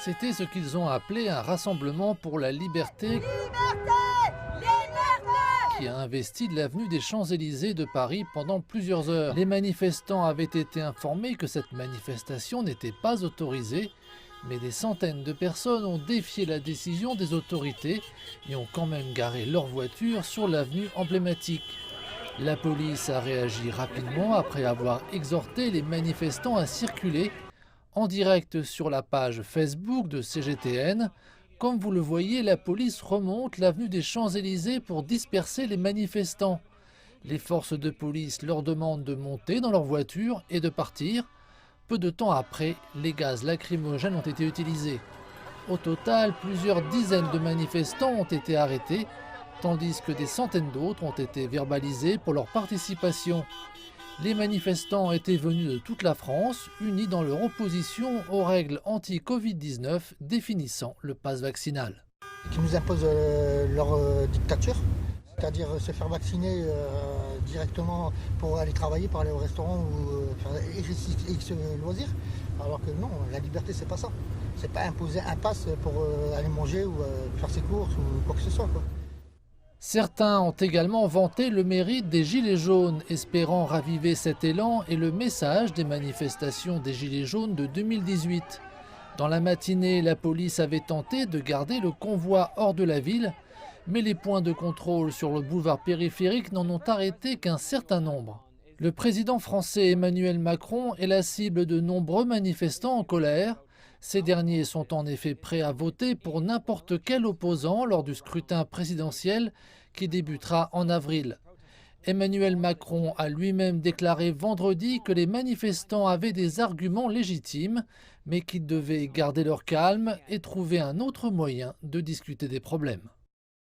C'était ce qu'ils ont appelé un rassemblement pour la liberté qui a investi l'avenue des Champs-Élysées de Paris pendant plusieurs heures. Les manifestants avaient été informés que cette manifestation n'était pas autorisée, mais des centaines de personnes ont défié la décision des autorités et ont quand même garé leur voiture sur l'avenue emblématique. La police a réagi rapidement après avoir exhorté les manifestants à circuler en direct sur la page Facebook de CGTN. Comme vous le voyez, la police remonte l'avenue des Champs-Élysées pour disperser les manifestants. Les forces de police leur demandent de monter dans leur voiture et de partir. Peu de temps après, les gaz lacrymogènes ont été utilisés. Au total, plusieurs dizaines de manifestants ont été arrêtés, tandis que des centaines d'autres ont été verbalisés pour leur participation. Les manifestants étaient venus de toute la France, unis dans leur opposition aux règles anti-Covid-19 définissant le pass vaccinal. Qui nous imposent leur dictature, c'est-à-dire se faire vacciner directement pour aller travailler, pour aller au restaurant ou faire X loisirs. Alors que non, la liberté c'est pas ça. C'est pas imposer un pass pour aller manger ou faire ses courses ou quoi que ce soit, quoi. Certains ont également vanté le mérite des Gilets jaunes, espérant raviver cet élan et le message des manifestations des Gilets jaunes de 2018. Dans la matinée, la police avait tenté de garder le convoi hors de la ville, mais les points de contrôle sur le boulevard périphérique n'en ont arrêté qu'un certain nombre. Le président français Emmanuel Macron est la cible de nombreux manifestants en colère. Ces derniers sont en effet prêts à voter pour n'importe quel opposant lors du scrutin présidentiel qui débutera en avril. Emmanuel Macron a lui-même déclaré vendredi que les manifestants avaient des arguments légitimes, mais qu'ils devaient garder leur calme et trouver un autre moyen de discuter des problèmes.